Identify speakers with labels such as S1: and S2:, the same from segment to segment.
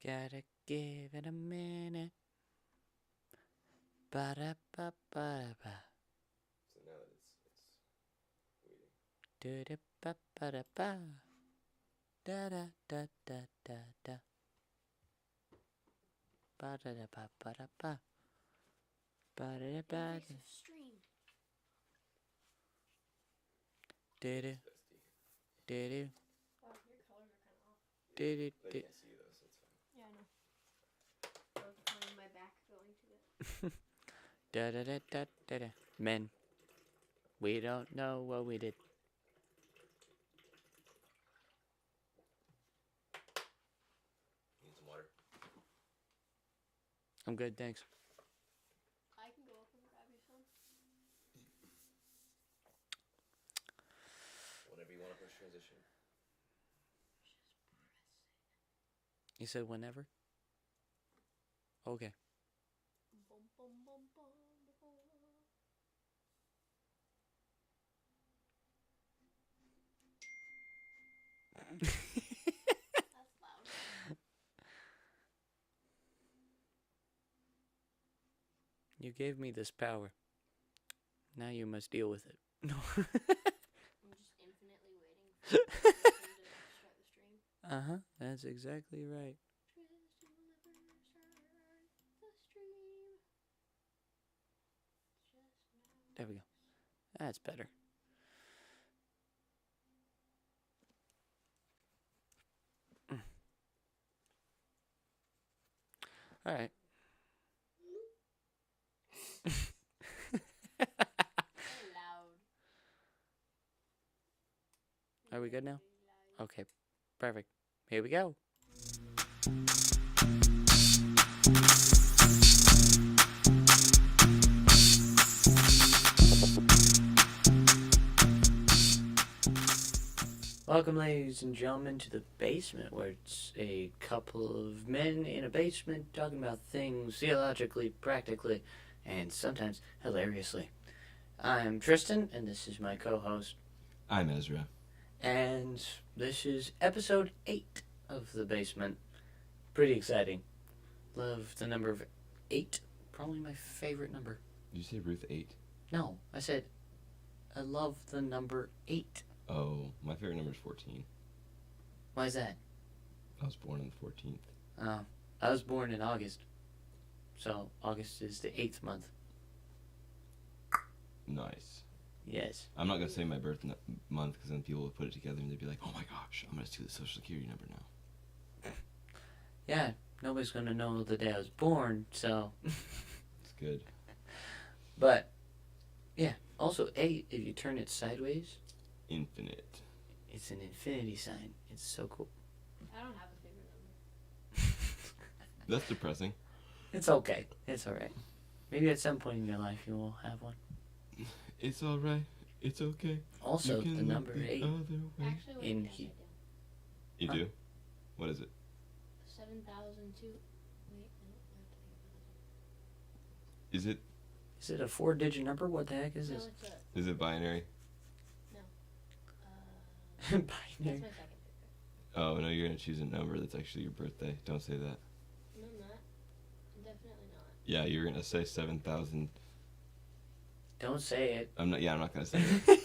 S1: Gotta give it a minute. Ba-da-ba-ba-da-ba.
S2: So now that it's waiting.
S1: Do-da-ba-ba-da-ba. Da-da-da-da-da-da. Ba-da-da-ba-ba-da-ba. Ba-da-da-ba-da.
S3: Stream.
S1: Do-do.
S2: It's bestie.
S1: Do-do.
S3: Oh, your colors are kind of off.
S1: Do-do.
S2: They can't see you though, so it's fine.
S3: Yeah, I know. I was pointing my back going to it.
S1: Da-da-da-da-da-da. Men, we don't know what we did.
S2: Need some water.
S1: I'm good, thanks.
S3: I can go up and grab you some.
S2: Whenever you want to push transition.
S1: You said whenever? Okay.
S3: Bum, bum, bum, bum, bum. That's loud.
S1: You gave me this power. Now you must deal with it. No.
S3: I'm just infinitely waiting for to start the stream.
S1: Uh-huh. That's exactly right.
S3: Tristan will never start the stream. Just now.
S1: There we go. That's better. All right.
S3: Very loud.
S1: Are we good now?
S3: Very loud.
S1: Okay. Perfect. Here we go. Welcome, ladies and gentlemen, to the basement, where it's a couple of men in a basement talking about things theologically, practically, and sometimes hilariously. I'm Tristan, and this is my co-host,
S2: I'm Ezra.
S1: and this is episode 8 of the basement. Pretty exciting. Love the number of 8. Probably my favorite number.
S2: Did you say Ruth 8?
S1: No, I said I love the number 8.
S2: Oh, my favorite number is 14.
S1: Why is that?
S2: I was born on the 14th.
S1: I was born in August. So August is the 8th month.
S2: Nice.
S1: Yes.
S2: I'm not going to say my birth month because then people will put it together and they'd be like, oh my gosh, I'm going to do the social security number now.
S1: Yeah, nobody's gonna know the day I was born, so.
S2: It's good.
S1: But, yeah. Also, 8, if you turn it sideways,
S2: Infinite.
S1: it's an infinity sign. It's so cool.
S3: I don't have a favorite number.
S2: That's depressing.
S1: It's okay. It's alright. Maybe at some point in your life you will have one.
S2: It's alright. It's okay.
S1: Also,
S2: You can
S1: the
S2: look
S1: number
S2: the
S1: 8.
S2: other way.
S3: Actually, wait,
S1: In
S3: yes,
S1: he-
S3: I
S2: You
S1: Huh?
S2: do? What is it?
S3: do. 7,002. Wait, I have to think about it.
S2: Is it
S1: Is it a 4-digit number? What the heck is
S3: No,
S1: this?
S3: it's a.
S2: is it binary?
S3: That's
S1: Binary.
S3: my second favorite.
S2: Oh no, you're gonna choose a number that's actually your birthday. Don't say that.
S3: No, I'm not. I'm definitely not.
S2: Yeah, you're gonna say 7,000.
S1: Don't say it.
S2: I'm not gonna say it.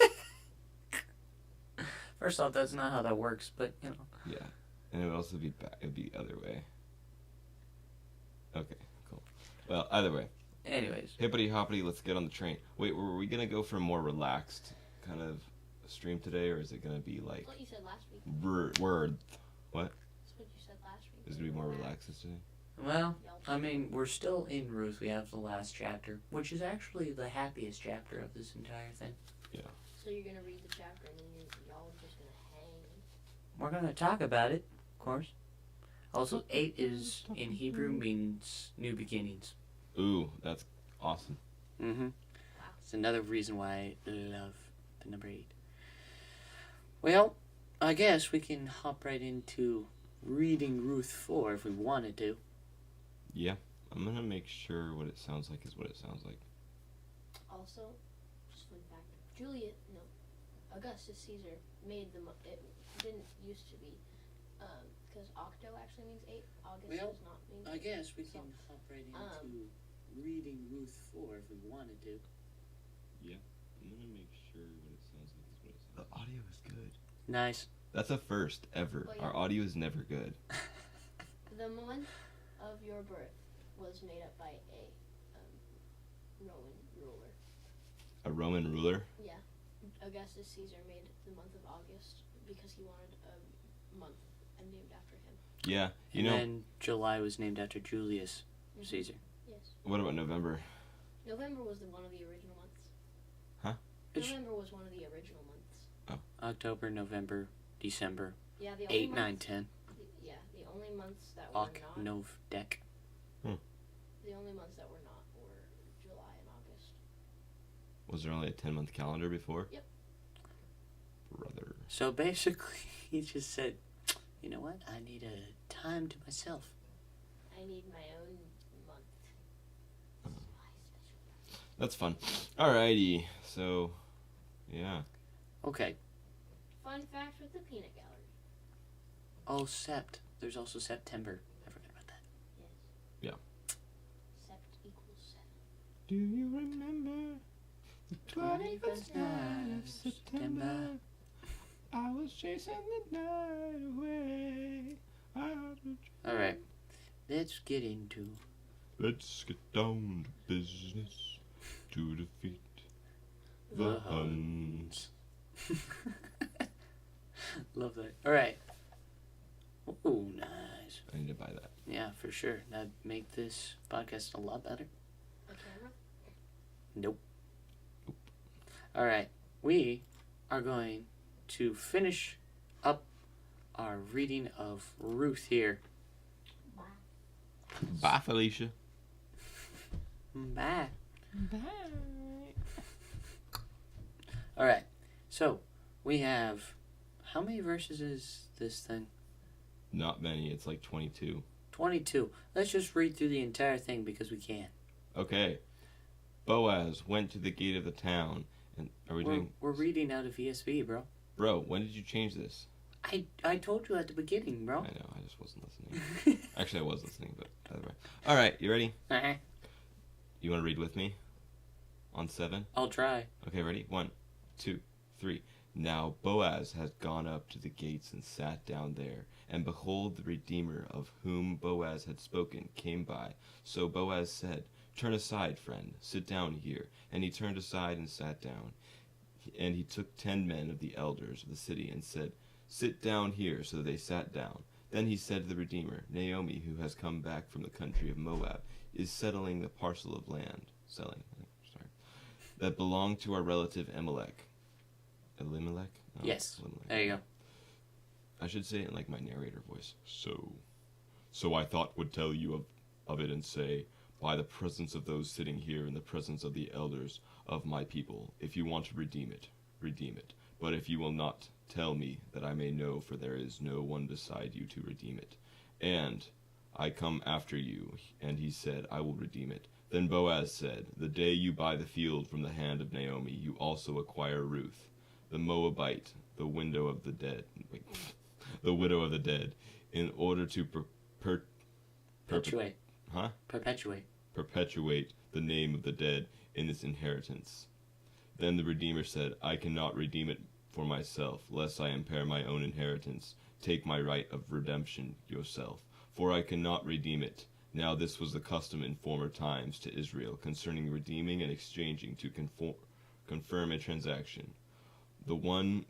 S1: First off, that's not how that works, but, you know.
S2: Yeah, and it would also be back. It'd be other way. Okay, cool. Well, either way.
S1: Anyways.
S2: Hippity hoppity, let's get on the train. Wait, were we gonna go for a more relaxed kind of stream today, or is it gonna be like
S3: That's what you said last week.
S2: word? What?
S3: That's what you said last week.
S2: Is it gonna be more relaxed this today?
S1: Well,
S3: Y'all
S1: I mean, we're still in Ruth. We have the last chapter, which is actually the happiest chapter of this entire thing.
S3: So you're gonna read the chapter and then y'all are just gonna hang.
S1: We're going to talk about it, of course. Also, 8 is, in Hebrew, means new beginnings.
S2: Ooh, that's awesome.
S1: Mm-hmm. It's another reason why I love the number 8. Well, I guess we can hop right into reading Ruth 4 if we wanted to.
S2: Yeah, I'm gonna make sure what it sounds like is what it sounds like.
S3: Also, just fun fact: Augustus Caesar made it didn't used to be because octo actually means 8. August
S4: Well,
S3: does not mean
S4: I guess we can
S3: So,
S4: hop right into reading Ruth 4 if we wanted to.
S2: I'm gonna make sure what it sounds like is what it sounds. The audio is good.
S1: Nice.
S2: That's a first ever.
S3: Oh, yeah.
S2: Our audio is never good.
S3: The month of your birth was made up by a Roman ruler.
S2: A Roman ruler.
S3: Yeah. Augustus Caesar made the month of August because he wanted a month named after him.
S2: Yeah, you
S1: And
S2: know.
S1: then July was named after Julius Caesar.
S3: Yes.
S2: What about November?
S3: November was one of the original months.
S2: Huh?
S3: November was one of the original months.
S1: October, November, December.
S3: Yeah, the only
S1: 8, 9,
S3: months,
S1: 10.
S3: Yeah, the only months that were
S1: Oc,
S3: not.
S1: Nov, Dec.
S3: The only months that were not were July and August.
S2: Was there only a 10-month calendar before?
S3: Yep.
S2: Brother.
S1: So basically, he just said, you know what? I need a time to myself.
S3: I need my own month. This is my special.
S2: That's fun. Alrighty. So, yeah.
S1: Okay.
S3: Fun fact with the peanut gallery.
S1: Oh, Sept. There's also September. I forgot about that.
S3: Yes.
S2: Yeah.
S3: Sept equals 7.
S2: Do you remember the
S3: 21st
S1: night of September?
S2: I was chasing the night away.
S1: Alright. Let's get into...
S2: Let's get down to business to defeat the Huns.
S1: Love that. Alright. Ooh, nice.
S2: I need to buy that.
S1: Yeah, for sure. That'd make this podcast a lot better.
S3: A camera?
S1: Nope. Alright. We are going to finish up our reading of Ruth here.
S3: Wow.
S2: Bye, Felicia.
S1: Bye.
S2: Bye.
S1: Alright. So, we have... How many verses is this thing?
S2: Not many. It's like 22.
S1: 22. Let's just read through the entire thing because we can.
S2: Okay. Boaz went to the gate of the town. And are we doing...
S1: We're reading out of ESV, bro.
S2: Bro, when did you change this?
S1: I told you at the beginning, bro.
S2: I know, I just wasn't listening. Actually, I was listening, but either way. All right, you ready?
S1: Uh-huh.
S2: You want to read with me? On 7?
S1: I'll try.
S2: Okay, ready? 1, 2, 3. Now Boaz had gone up to the gates and sat down there. And behold, the Redeemer of whom Boaz had spoken came by. So Boaz said, "Turn aside, friend, sit down here." And he turned aside and sat down. And he took 10 men of the elders of the city and said, "Sit down here." So they sat down. Then he said to the Redeemer, "Naomi, who has come back from the country of Moab, is selling the parcel of land, that belonged to our relative Elimelech. Elimelech? No,
S1: Yes.
S2: Elimelech.
S1: There you go.
S2: I should say it in like my narrator voice. So I thought would tell you of it and say, by the presence of those sitting here in the presence of the elders of my people, if you want to redeem it, redeem it. But if you will not, tell me, that I may know, for there is no one beside you to redeem it. And I come after you. And he said, I will redeem it. Then Boaz said, the day you buy the field from the hand of Naomi, you also acquire Ruth, the Moabite, the widow of the dead, in order to
S1: Perpetuate.
S2: Huh?
S1: Perpetuate.
S2: Perpetuate the name of the dead in its inheritance. Then the Redeemer said, I cannot redeem it for myself, lest I impair my own inheritance. Take my right of redemption yourself, for I cannot redeem it. Now this was the custom in former times to Israel concerning redeeming and exchanging to confirm a transaction. The one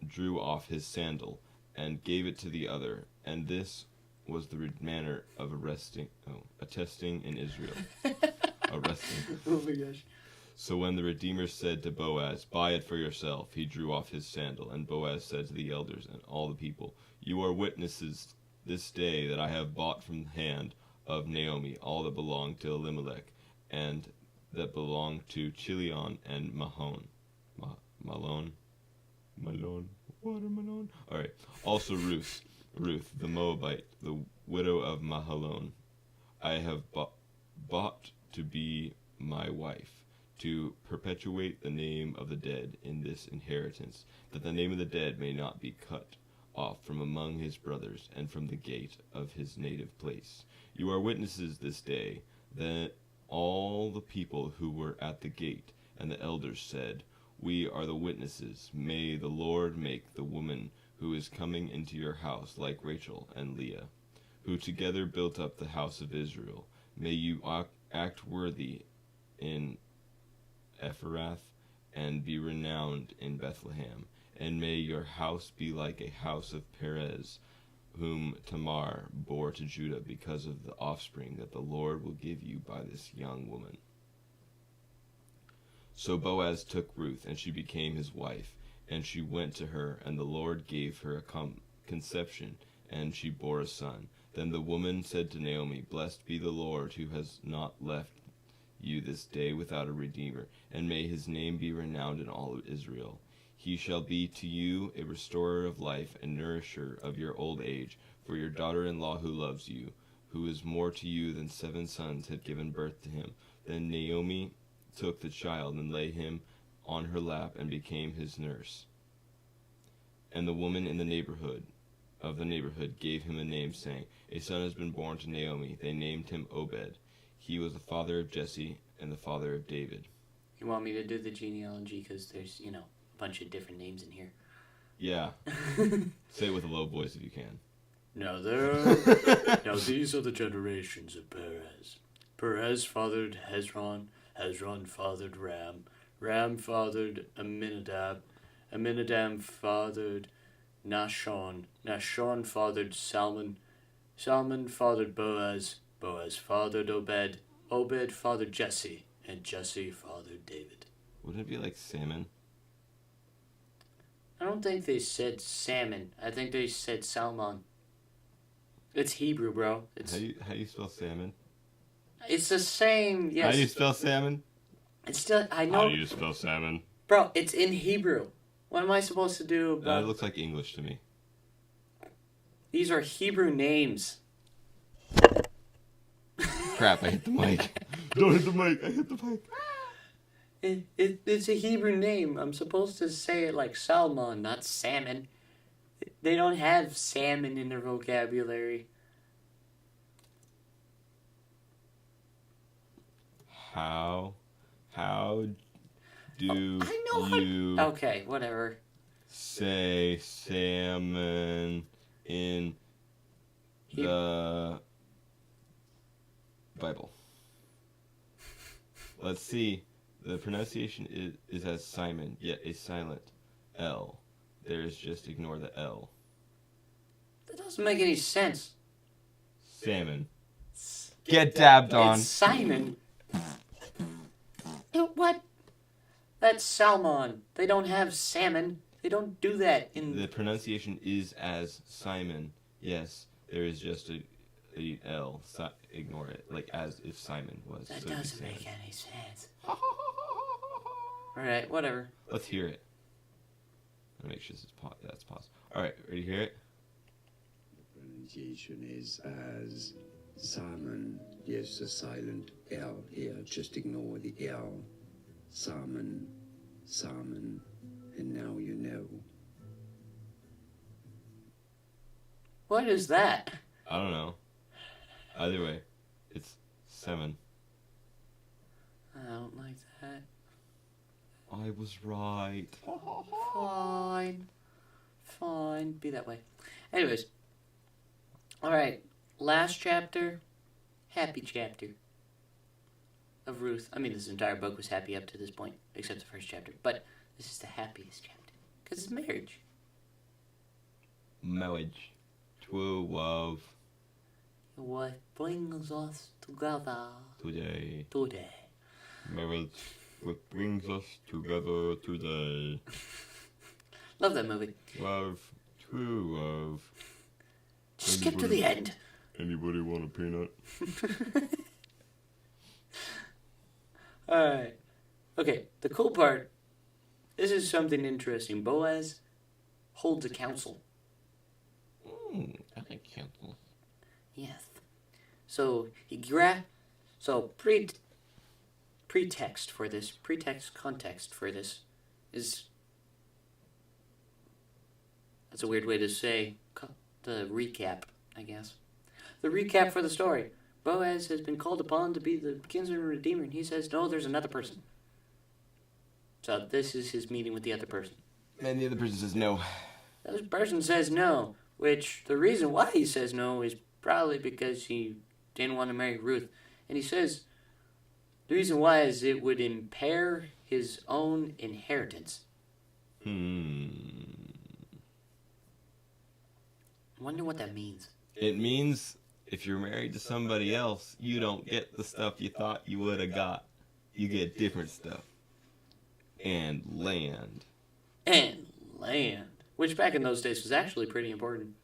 S2: drew off his sandal and gave it to the other, and this was the manner of attesting in Israel. Arresting.
S1: Oh my gosh.
S2: So when the Redeemer said to Boaz, buy it for yourself, he drew off his sandal. And Boaz said to the elders and all the people, you are witnesses this day that I have bought from the hand of Naomi all that belonged to Elimelech, and that belonged to Chilion and Mahlon. Malone? Watermelon? Alright. Also Ruth, the Moabite, the widow of Mahlon, I have bought to be my wife, to perpetuate the name of the dead in this inheritance, that the name of the dead may not be cut off from among his brothers and from the gate of his native place. You are witnesses this day that all the people who were at the gate and the elders said, We are the witnesses. May the Lord make the woman who is coming into your house like Rachel and Leah, who together built up the house of Israel. May you act worthy in Ephrath and be renowned in Bethlehem. And may your house be like a house of Perez, whom Tamar bore to Judah because of the offspring that the Lord will give you by this young woman. So Boaz took Ruth, and she became his wife, and she went to her, and the Lord gave her a conception, and she bore a son. Then the woman said to Naomi, Blessed be the Lord, who has not left you this day without a redeemer, and may his name be renowned in all of Israel. He shall be to you a restorer of life and nourisher of your old age, for your daughter-in-law who loves you, who is more to you than 7 sons, had given birth to him. Then Naomi took the child and laid him on her lap and became his nurse. And the woman in the neighborhood gave him a name, saying, A son has been born to Naomi. They named him Obed. He was the father of Jesse and the father of David.
S1: You want me to do the genealogy? Because there's, a bunch of different names in here.
S2: Yeah. Say it with a low voice if you can.
S1: Now these are the generations of Perez. Perez fathered Hezron. Hezron fathered Ram. Ram fathered Amminadab. Amminadab fathered Nahshon. Nahshon fathered Salmon. Salmon fathered Boaz. Boaz fathered Obed. Obed fathered Jesse. And Jesse fathered David.
S2: Wouldn't it be like salmon?
S1: I don't think they said salmon. I think they said salmon. It's Hebrew, bro. It's
S2: How do you spell salmon?
S1: It's the same. Yes.
S2: How do you spell salmon?
S1: It's still. I know.
S2: How do you spell salmon?
S1: Bro, it's in Hebrew. What am I supposed to do about?
S2: It looks like English to me.
S1: These are Hebrew names.
S2: Crap! I hit the mic. Don't hit the mic. I hit the mic.
S1: It's a Hebrew name. I'm supposed to say it like salmon, not salmon. They don't have salmon in their vocabulary.
S2: How do you
S1: Okay, whatever.
S2: say salmon in the Bible? Let's see. The pronunciation is as Simon, yet a silent L. There's just ignore the L.
S1: That doesn't make any sense.
S2: Salmon. Get dabbed on.
S1: It's Simon. What? That's salmon. They don't have salmon. They don't do that in...
S2: The pronunciation is as Simon. Yes, there is just a L. Ignore it. Like as if Simon was.
S1: That
S2: so
S1: doesn't make any sense. Alright, whatever.
S2: Let's hear it. I'll make sure that's possible. Alright, ready to hear it?
S5: The pronunciation is as Simon. Yes, a silent L here. Just ignore the L. Simon, Simon, and now you know.
S1: What is that?
S2: I don't know. Either way, it's 7.
S1: I don't like that.
S2: I was right.
S1: Fine. Be that way. Anyways. Alright. Last chapter. Happy chapter. Of Ruth. I mean, this entire book was happy up to this point. Except the first chapter. But this is the happiest chapter. Because it's marriage.
S2: Marriage. True love.
S1: What brings us together
S2: Today. Marriage. What brings us together today.
S1: Love that movie.
S2: Love. True love.
S1: Just skip to the end.
S2: Anybody want a peanut?
S1: Alright. Okay, the cool part. This is something interesting. Boaz holds a council.
S2: I like council.
S1: Yes. So context for this is That's a weird way to say the recap, I guess. The recap for the story. Boaz has been called upon to be the kinsman redeemer, and he says, no, there's another person. So this is his meeting with the other person.
S2: And the other person says no.
S1: The other person says no, which the reason why he says no is probably because he didn't want to marry Ruth. And he says the reason why is it would impair his own inheritance. I wonder what that means.
S2: It means if you're married to somebody else, you don't get the stuff you thought you would have got. You get different stuff. And land.
S1: And land. Which back in those days was actually pretty important.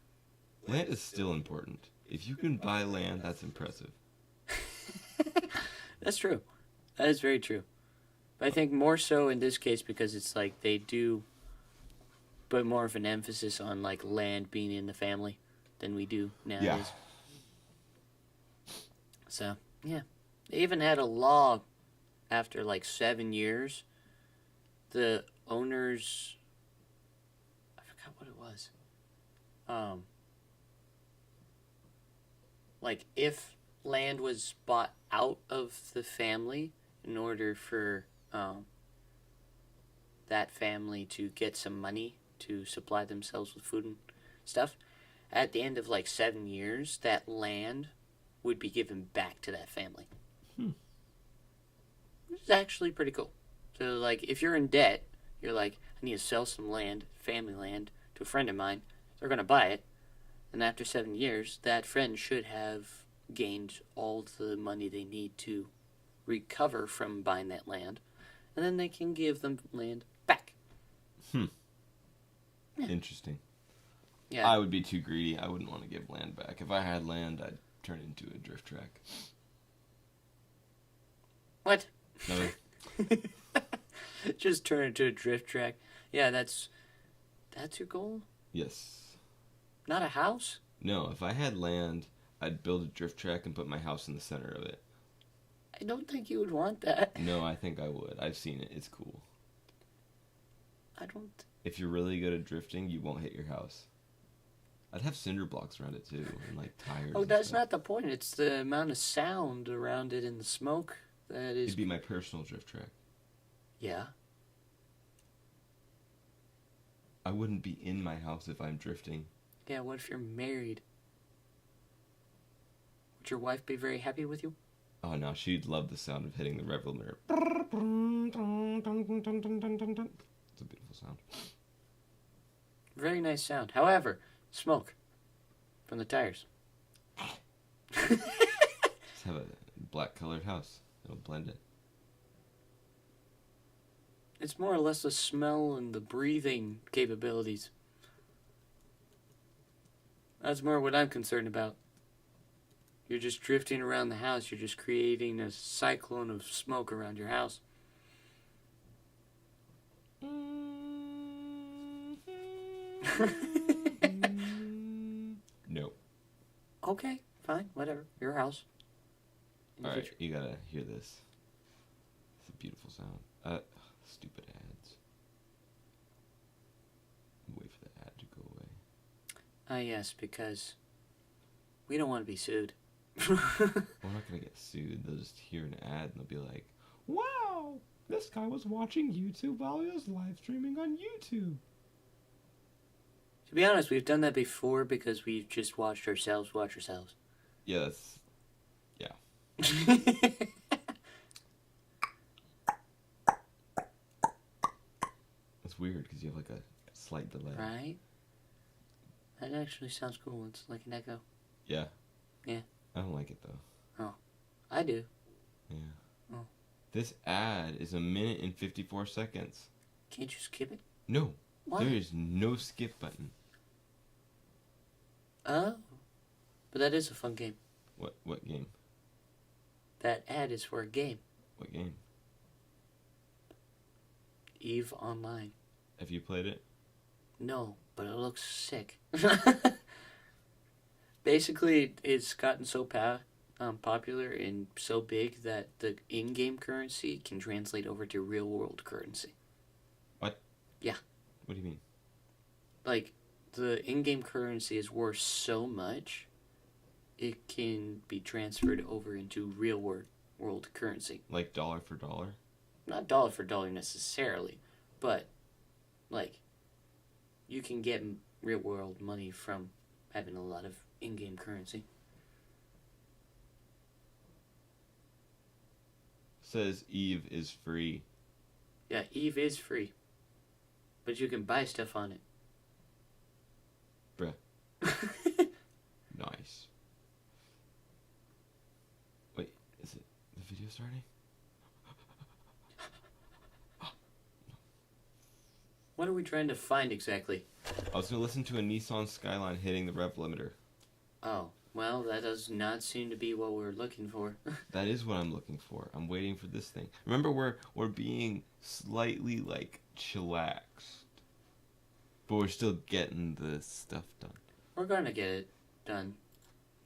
S2: Land is still important. If you can buy land, that's impressive.
S1: That's true. That is very true. But I think more so in this case because it's like they do put more of an emphasis on like land being in the family than we do nowadays.
S2: Yeah.
S1: So, yeah. They even had a law after like 7 years. The owners, I forgot what it was. Like if land was bought out of the family in order for that family to get some money to supply themselves with food and stuff, at the end of like 7 years, that land would be given back to that family. Which is actually pretty cool. So, like, if you're in debt, you're like, I need to sell some land, family land, to a friend of mine. They're going to buy it. And after 7 years, that friend should have gained all the money they need to recover from buying that land. And then they can give them land back. Yeah.
S2: Interesting.
S1: Yeah.
S2: I would be too greedy. I wouldn't want to give land back. If I had land, I'd turn it into a drift track.
S1: What?
S2: No.
S1: Just turn it to a drift track. Yeah, that's your goal?
S2: Yes.
S1: Not a house?
S2: No, if I had land, I'd build a drift track and put my house in the center of it.
S1: I don't think you would want that.
S2: No, I think I would. I've seen it. It's cool.
S1: I don't...
S2: If you're really good at drifting, you won't hit your house. I'd have cinder blocks around it too, and like tires.
S1: Oh,
S2: and
S1: that's
S2: stuff.
S1: not the point. It's the amount of sound around it and the smoke that is...
S2: It'd be my personal drift track.
S1: Yeah.
S2: I wouldn't be in my house if I'm drifting.
S1: Yeah, what if you're married? Would your wife be very happy with you?
S2: Oh no, she'd love the sound of hitting the revel mirror. It's a beautiful sound.
S1: Very nice sound. However, smoke from the tires.
S2: Just have a black colored house. It'll blend it.
S1: It's more or less the smell and the breathing capabilities. That's more what I'm concerned about. You're just drifting around the house. You're just creating a cyclone of smoke around your house.
S2: No.
S1: Okay, fine, whatever. Your house.
S2: Alright, you gotta hear this. It's a beautiful sound. Stupid ads. Wait for the ad to go away.
S1: Yes, because we don't want to be sued.
S2: We're not gonna get sued. They'll just hear an ad and they'll be like, wow, this guy was watching YouTube while he was live streaming on YouTube.
S1: To be honest, we've done that before because we've just watched ourselves watch ourselves.
S2: Yeah, that's... Yeah. It's weird because you have like a slight delay.
S1: Right? That actually sounds cool. It's like an echo.
S2: Yeah.
S1: Yeah.
S2: I don't like it though.
S1: Oh. I do.
S2: Yeah.
S1: Oh.
S2: This ad is 1 minute and 54 seconds.
S1: Can't you skip it?
S2: No.
S1: Why?
S2: There is no skip button.
S1: Oh. But that is a fun game.
S2: What game?
S1: That ad is for a game.
S2: What game?
S1: EVE Online.
S2: Have you played it?
S1: No, but it looks sick. Basically, it's gotten so popular and so big that the in-game currency can translate over to real-world currency.
S2: What?
S1: Yeah.
S2: What do you mean?
S1: Like, the in-game currency is worth so much, it can be transferred over into real world currency.
S2: Like dollar for dollar?
S1: Not dollar for dollar necessarily, but like you can get real world money from having a lot of in-game currency.
S2: Says Eve is free.
S1: Yeah, Eve is free, but you can buy stuff on it.
S2: Bruh. Nice. Wait, is it the video starting?
S1: What are we trying to find exactly?
S2: I was gonna listen to a Nissan Skyline hitting the rev limiter.
S1: Oh, well, that does not seem to be what we're looking for.
S2: That is what I'm looking for. I'm waiting for this thing. Remember, we're being slightly like chillaxed, but we're still getting the stuff done.
S1: We're gonna get it done.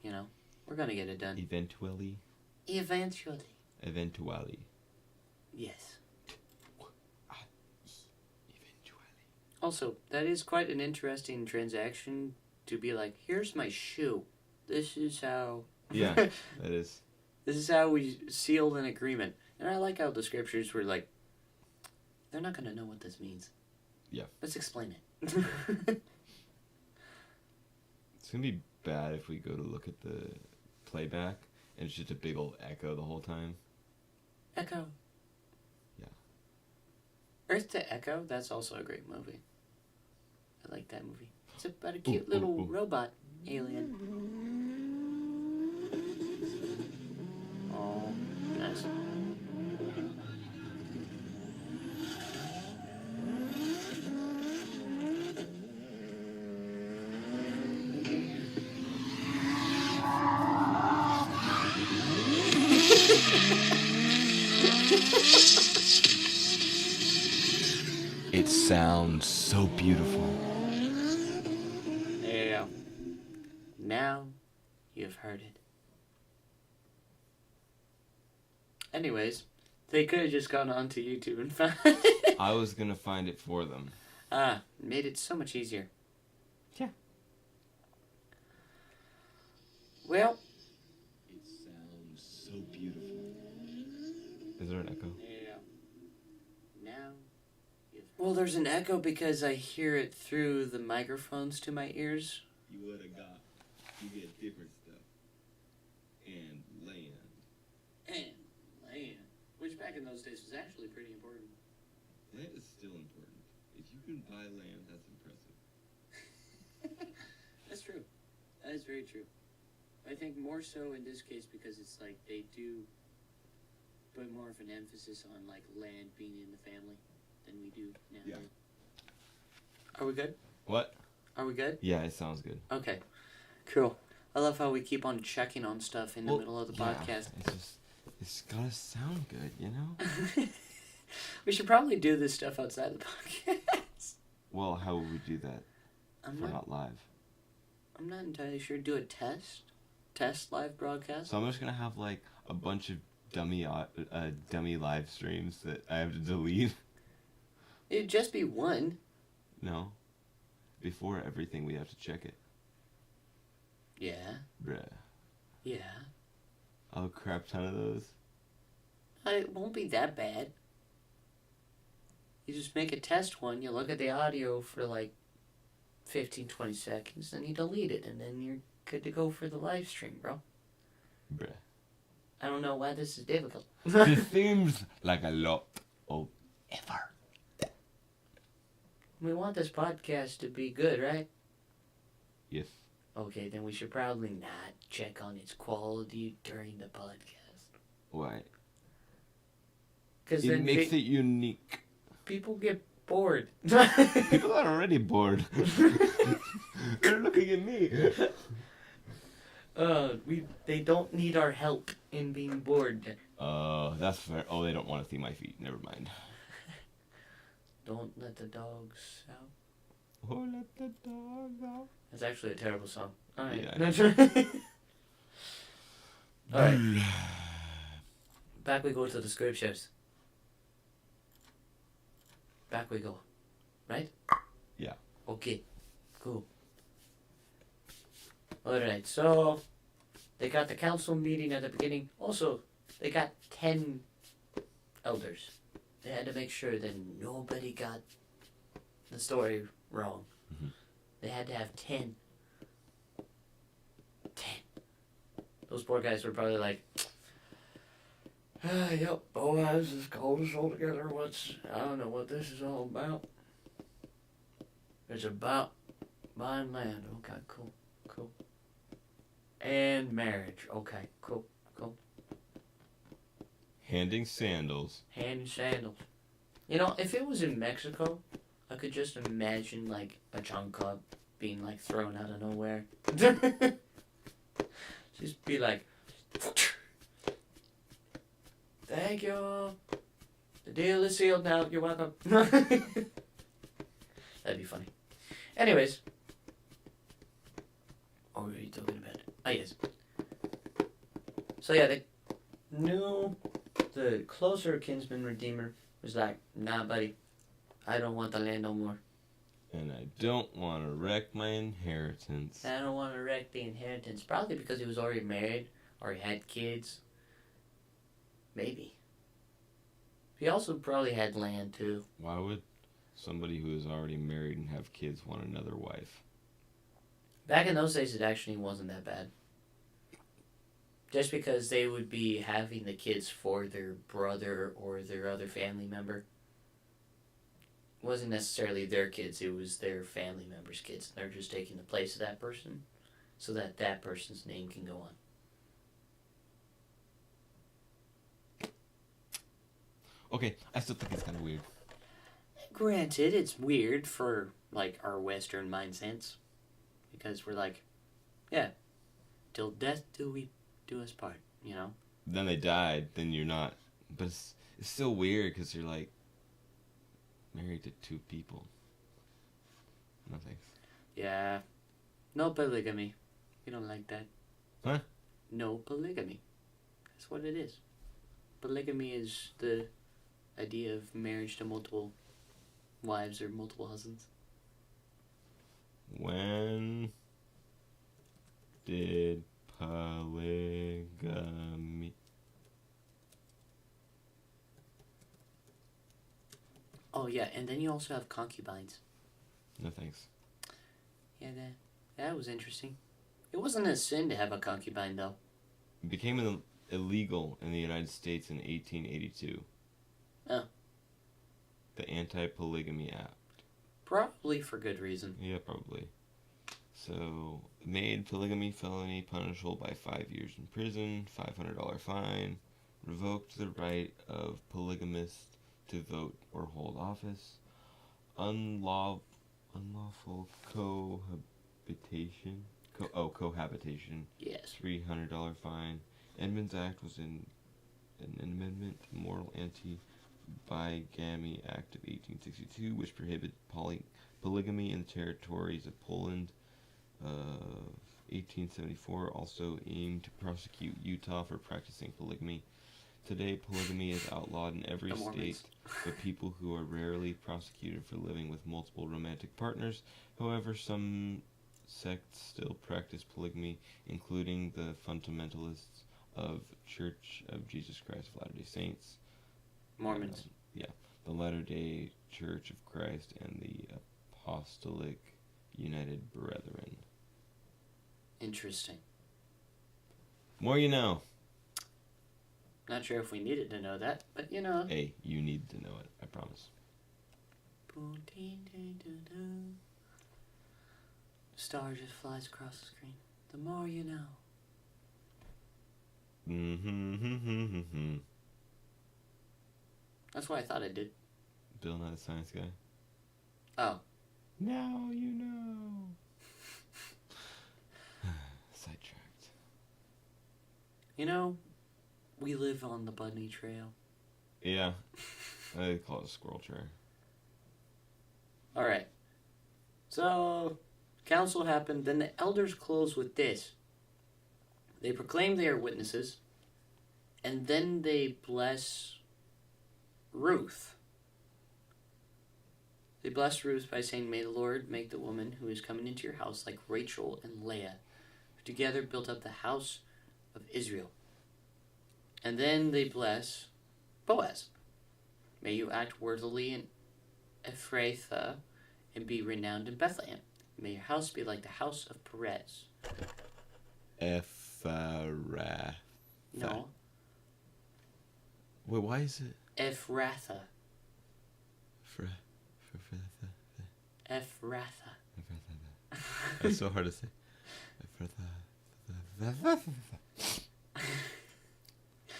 S1: You know, we're gonna get it done.
S2: Eventually.
S1: Eventually.
S2: Eventually.
S1: Yes.
S2: Eventually.
S1: Also, that is quite an interesting transaction to be like, here's my shoe. This is how...
S2: Yeah, that is.
S1: This is how we sealed an agreement. And I like how the scriptures were like, they're not going to know what this means.
S2: Yeah.
S1: Let's explain it.
S2: It's going to be bad if we go to look at the playback and it's just a big old echo the whole time.
S1: Echo.
S2: Yeah.
S1: Earth to Echo, that's also a great movie. I like that movie. It's about a cute little robot alien. Oh, nice.
S2: It sounds so beautiful.
S1: There you go. Now you've heard it. Anyways, they could have just gone onto YouTube and found it.
S2: I was going to find it for them.
S1: Made it so much easier.
S2: Yeah.
S1: Well.
S5: It sounds so beautiful.
S2: Is there an echo?
S1: Yeah. Now. Well, there's an echo because I hear it through the microphones to my ears.
S5: You would have got, you get different stuff. And land.
S1: And land. Which back in those days was actually pretty important.
S5: Land is still important. If you can buy land, that's impressive.
S1: That's true. That is very true. I think more so in this case because it's like they do put more of an emphasis on like land being in the family than we do now.
S5: Yeah.
S1: Are we good?
S2: What?
S1: Are we good?
S2: Yeah, it sounds good.
S1: Okay. Cool. I love how we keep on checking on stuff in the middle of the podcast.
S2: It's gotta sound good, you know?
S1: We should probably do this stuff outside the podcast.
S2: Well, how would we do that
S1: I'm
S2: if we're not live?
S1: I'm not entirely sure. Do a test live broadcast.
S2: So I'm just gonna have like a bunch of dummy live streams that I have to delete.
S1: It'd just be one.
S2: No. Before everything, we have to check it.
S1: Yeah.
S2: Bruh.
S1: Yeah.
S2: I'll have a crap ton of those.
S1: It won't be that bad. You just make a test one, you look at the audio for like 15, 20 seconds, then you delete it, and then you're good to go for the live stream, bro.
S2: Bruh.
S1: I don't know why this is difficult.
S2: This seems like a lot of effort.
S1: We want this podcast to be good, right?
S2: Yes.
S1: Okay, then we should probably not check on its quality during the podcast.
S2: Why?
S1: Because
S2: It
S1: then
S2: makes it unique.
S1: people get bored.
S2: People are already bored. They're looking at me.
S1: They don't need our help in being bored.
S2: That's fair. Oh, they don't want to see my feet. Never mind.
S1: Don't let the dogs out.
S2: Oh, let the dog out.
S1: That's actually a terrible song. Alright.
S2: Yeah.
S1: Alright. Back we go to the scriptures. Back we go. Right?
S2: Yeah.
S1: Okay. Cool. Alright, so they got the council meeting at the beginning. Also, they got 10 elders. They had to make sure that nobody got the story wrong.
S2: Mhm.
S1: They had to have 10. 10. Those poor guys were probably like, yep, boys, it's cold us all together. I don't know what this is all about. It's about buying land. Okay, cool. And marriage. Okay, cool.
S2: Handing sandals.
S1: Hand sandals. You know, if it was in Mexico, I could just imagine, like, a chancla being, like, thrown out of nowhere. Just be like, thank you. The deal is sealed now. You're welcome. That'd be funny. Anyways. What were you talking about? Oh, yes. So, yeah, the closer kinsman redeemer was like, nah, buddy, I don't want the land no more.
S2: And I don't want to wreck my inheritance.
S1: I don't want to wreck the inheritance. Probably because he was already married or he had kids. Maybe. He also probably had land too.
S2: Why would somebody who is already married and have kids want another wife?
S1: Back in those days, it actually wasn't that bad. Just because they would be having the kids for their brother or their other family member. It wasn't necessarily their kids, it was their family members' kids. They're just taking the place of that person so that that person's name can go on.
S2: Okay, I still think it's kind of weird.
S1: Granted, it's weird for, like, our Western mindsets. Because we're like, yeah, till death do we do us part, you know?
S2: Then they died, then you're not. But it's still weird because you're like married to two people. No thanks.
S1: Yeah. No polygamy. We don't like that.
S2: Huh?
S1: No polygamy. That's what it is. Polygamy is the idea of marriage to multiple wives or multiple husbands.
S2: When did polygamy...
S1: Oh, yeah, and then you also have concubines.
S2: No thanks.
S1: Yeah, that was interesting. It wasn't a sin to have a concubine, though.
S2: It became illegal in the United States in 1882.
S1: Oh.
S2: The Anti-Polygamy Act.
S1: Probably for good reason.
S2: Yeah, probably. So, made polygamy felony punishable by 5 years in prison, $500 fine, revoked the right of polygamists to vote or hold office, unlawful cohabitation,
S1: Yes.
S2: $300 fine. Edmunds Act was an amendment to the Moral Anti-Bigamy Act of 1862, which prohibited polygamy in the territories of Poland. 1874 also aimed to prosecute Utah for practicing polygamy. Today, polygamy is outlawed in every state, but people who are rarely prosecuted for living with multiple romantic partners. However, some sects still practice polygamy, including the fundamentalists of Church of Jesus Christ of Latter-day Saints.
S1: Mormons.
S2: The Latter-day Church of Christ and the Apostolic United Brethren.
S1: Interesting.
S2: More you know.
S1: Not sure if we needed to know that, but you know.
S2: Hey, you need to know it, I promise.
S1: Star just flies across the screen. The more you know.
S2: Mm-hmm.
S1: That's what I thought I did.
S2: Bill, not a science guy.
S1: Oh.
S2: Now you know. Sidetracked.
S1: You know, we live on the bunny trail.
S2: Yeah. I call it a squirrel trail.
S1: Alright. So, council happened. Then the elders close with this. They proclaim they are witnesses. And then they bless Ruth. They bless Ruth by saying, "May the Lord make the woman who is coming into your house like Rachel and Leah, who together built up the house of Israel. And then they bless Boaz. May you act worthily in Ephrathah and be renowned in Bethlehem. May your house be like the house of Perez.
S2: Ephrathah.
S1: No,
S2: Wait, why is it?
S1: Ephrathah. Ephrathah.
S2: That's so hard to say.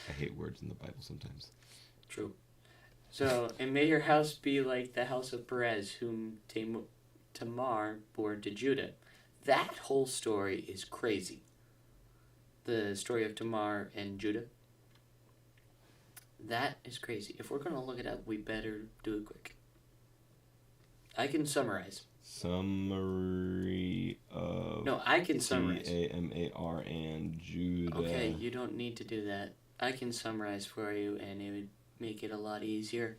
S2: I hate words in the Bible sometimes.
S1: True. So, and may your house be like the house of Perez, whom Tamar bore to Judah. That whole story is crazy. The story of Tamar and Judah. That is crazy. If we're going to look it up, we better do it quick. I can summarize.
S2: Summary of...
S1: No, I can summarize.
S2: Tamar and Judah.
S1: Okay, you don't need to do that. I can summarize for you, and it would make it a lot easier.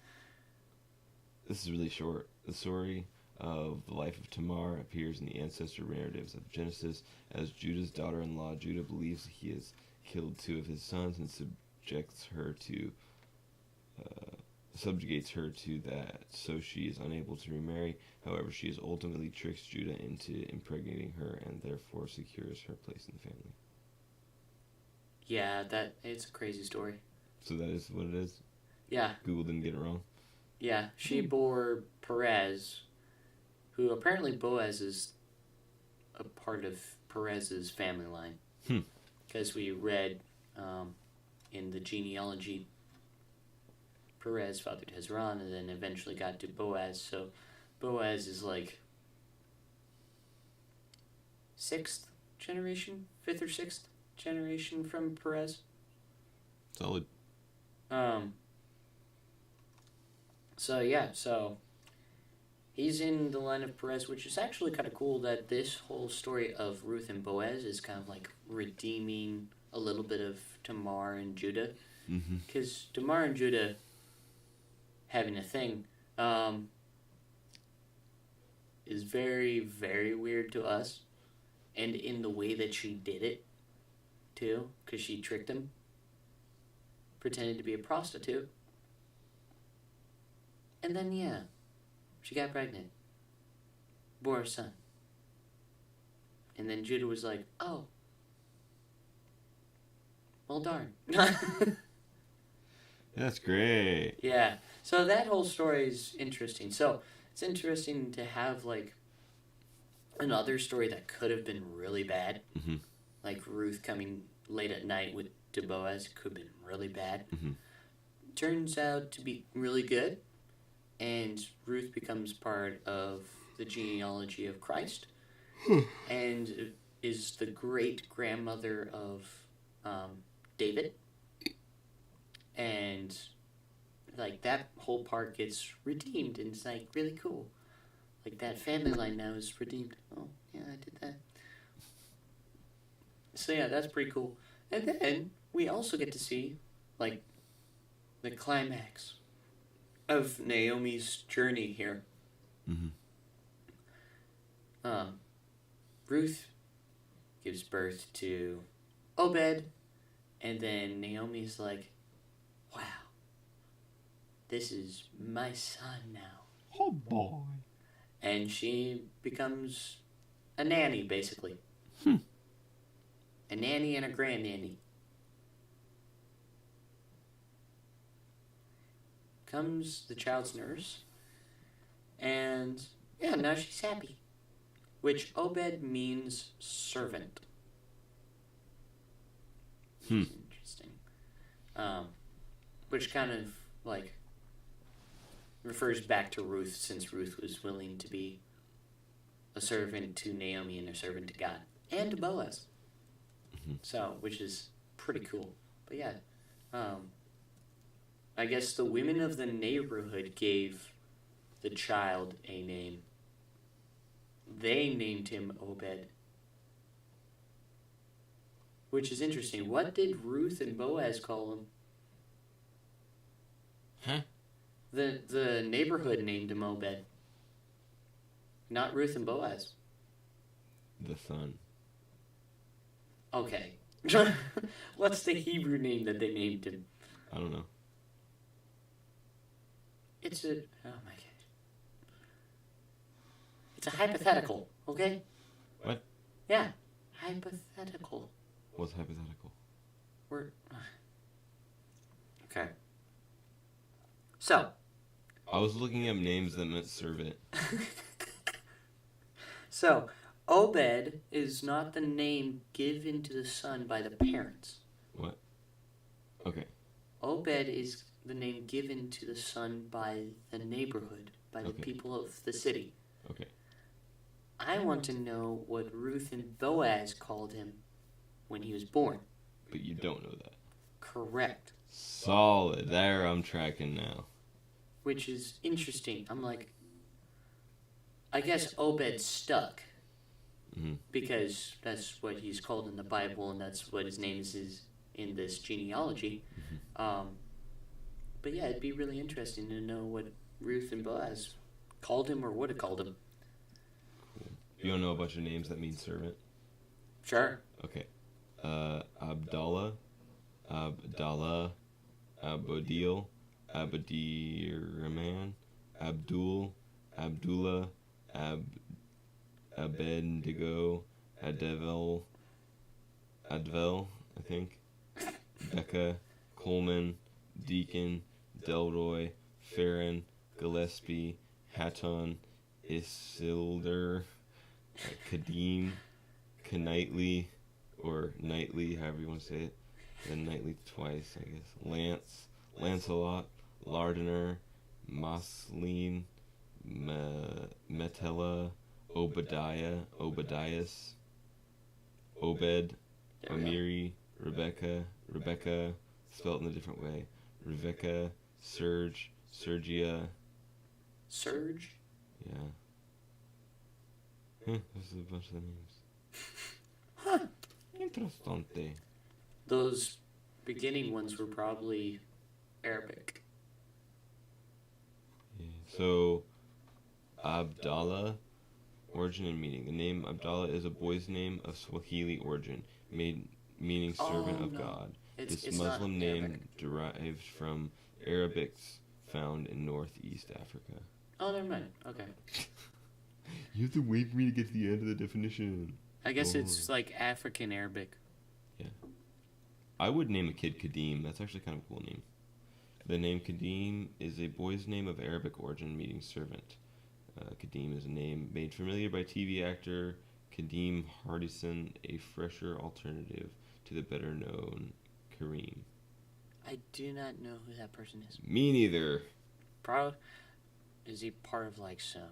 S2: This is really short. The story of the life of Tamar appears in the ancestor narratives of Genesis as Judah's daughter-in-law. Judah believes he has killed two of his sons and subjugates her to that, so she is unable to remarry. However, she is ultimately tricks Judah into impregnating her and therefore secures her place in the family.
S1: Yeah, it's a crazy story.
S2: So that is what it is?
S1: Yeah.
S2: Google didn't get it wrong?
S1: Yeah, she bore Perez, who apparently Boaz is a part of Perez's family line. Because we read in the genealogy, Perez fathered Hezron and then eventually got to Boaz. So Boaz is like 6th generation, 5th or 6th generation from Perez.
S2: Solid.
S1: So he's in the line of Perez, which is actually kind of cool that this whole story of Ruth and Boaz is kind of like redeeming a little bit of Tamar and Judah. Because Tamar and Judah having a thing is very, very weird to us. And in the way that she did it, too, because she tricked him, pretended to be a prostitute. And then, she got pregnant. Bore a son. And then Judah was like, oh. Well, darn.
S2: That's great.
S1: Yeah. So that whole story is interesting. So it's interesting to have, like, another story that could have been really bad. Like Ruth coming late at night to Boaz could have been really bad. Turns out to be really good. And Ruth becomes part of the genealogy of Christ. And is the great-grandmother of David. And, like, that whole part gets redeemed. And it's, like, really cool. Like, that family line now is redeemed. Oh, yeah, I did that. So, yeah, that's pretty cool. And then we also get to see, like, the climax of Naomi's journey here. Ruth gives birth to Obed, and then Naomi's like, wow, this is my son now.
S2: Oh, boy.
S1: And she becomes a nanny, basically. A nanny and a grandnanny. Comes the child's nurse, and now she's happy. Which Obed means servant. Interesting. Which kind of, like, refers back to Ruth, since Ruth was willing to be a servant to Naomi and a servant to God. And to Boaz. So, which is pretty cool. But yeah, I guess the women of the neighborhood gave the child a name. They named him Obed. Which is interesting. What did Ruth and Boaz call him? The neighborhood named him Obed. Not Ruth and Boaz.
S2: The son.
S1: Okay. What's the Hebrew name that they named him?
S2: I don't know.
S1: It's a... Oh my god. It's a hypothetical, okay?
S2: What?
S1: Yeah. Hypothetical.
S2: What's hypothetical?
S1: We're... Okay. So.
S2: I was looking up names that meant servant.
S1: So, Obed is not the name given to the son by the parents.
S2: What? Okay.
S1: Obed is the name given to the son by the neighborhood, by the people of the city.
S2: Okay.
S1: I want to know what Ruth and Boaz called him when he was born.
S2: But you don't know that.
S1: Correct.
S2: Solid. There, I'm tracking now.
S1: Which is interesting. I'm like, I guess Obed stuck.
S2: Mm-hmm.
S1: Because that's what he's called in the Bible, and that's what his name is in this genealogy.
S2: Mm-hmm.
S1: But yeah, it'd be really interesting to know what Ruth and Boaz called him or would have called him.
S2: Cool. You don't know a bunch of names that mean servant?
S1: Sure.
S2: Okay. Abdallah, Abdallah, Abodil, Abadirman, Abdul, Abdullah, Abendigo, Advel, I think, Becca, Coleman, Deacon, Delroy, Farron, Gillespie, Hatton, Isildur, Kadim, Knightly, or Knightley, however you want to say it, then Knightley twice, I guess, Lance, Lancelot, Lardiner, Moslin, Metella, Obadiah, Obadias, Obed, Amiri, Rebecca, spelled in a different way, Rebecca, Serge, Sergia.
S1: Serge?
S2: Yeah. This is a bunch of the names.
S1: Huh.
S2: Interessante.
S1: Those beginning ones were probably Arabic.
S2: Yeah. So, Abdallah, origin and meaning. The name Abdallah is a boy's name of Swahili origin, meaning servant of God. This Muslim name derived from Arabics found in northeast Africa.
S1: Oh, never mind. Okay.
S2: You have to wait for me to get to the end of the definition.
S1: I guess it's like African Arabic.
S2: Yeah. I would name a kid Kadim. That's actually kind of a cool name. The name Kadim is a boy's name of Arabic origin meaning servant. Kadim is a name made familiar by TV actor Kadim Hardison, a fresher alternative to the better known Kareem.
S1: I do not know who that person is.
S2: Me neither.
S1: Is he part of like some,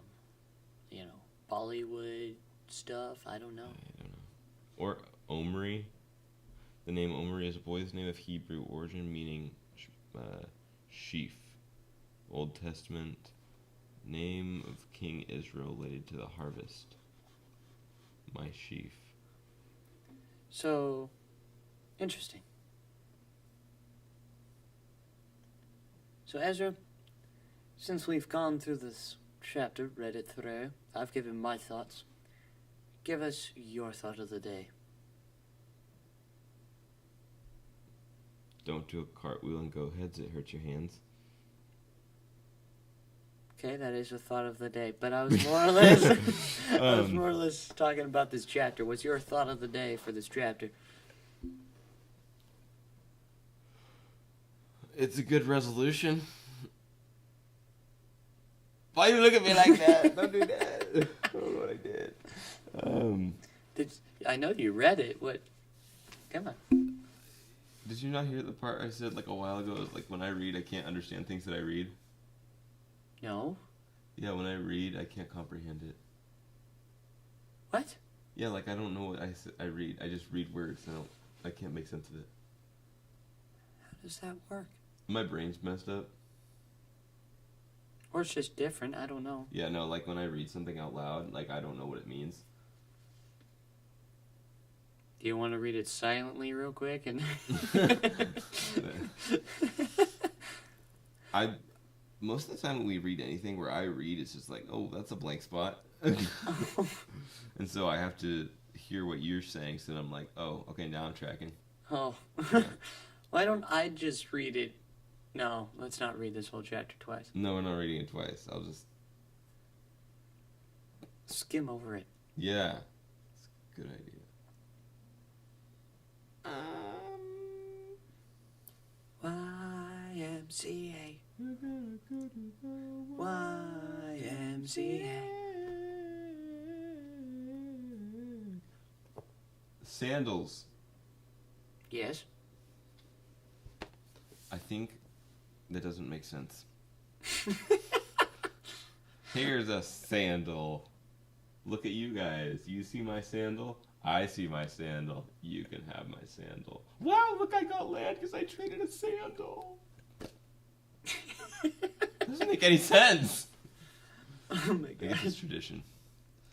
S1: Bollywood stuff? I don't know.
S2: I don't know. Or Omri. The name Omri is a boy's name of Hebrew origin meaning sheaf. Old Testament name of King Ezra related to the harvest. My sheaf.
S1: So, interesting. So Ezra, since we've gone through this chapter, read it through, I've given my thoughts. Give us your thought of the day.
S2: Don't do a cartwheel and go heads, it hurts your hands.
S1: Okay, that is a thought of the day, but I was more or less talking about this chapter. What's your thought of the day for this chapter?
S2: It's a good resolution. Why do you look at me like that? Don't do that. I don't know what I did.
S1: I know you read it. What? Come on.
S2: Did you not hear the part I said like a while ago? It was like when I read, I can't understand things that I read.
S1: No.
S2: Yeah, when I read, I can't comprehend it.
S1: What?
S2: Yeah, like I don't know what I read. I just read words. I can't make sense of it.
S1: How does that work?
S2: My brain's messed up.
S1: Or it's just different. I don't know.
S2: Yeah, no, like when I read something out loud, like I don't know what it means.
S1: Do you want to read it silently real quick? And
S2: most of the time when we read anything where I read, it's just like, oh, that's a blank spot. And so I have to hear what you're saying, so then I'm like, oh, okay, now I'm tracking.
S1: Oh.
S2: Yeah.
S1: Why don't I just read it? No, let's not read this whole chapter twice.
S2: No, we're not reading it twice. I'll just...
S1: Skim over it.
S2: Yeah. It's a good idea.
S1: YMCA. YMCA.
S2: Sandals.
S1: Yes.
S2: I think that doesn't make sense. Here's a sandal. Look at you guys. You see my sandal? I see my sandal. You can have my sandal. Wow, look, I got land because I traded a sandal. Doesn't make any sense.
S1: Oh my
S2: I guess
S1: god.
S2: it's tradition.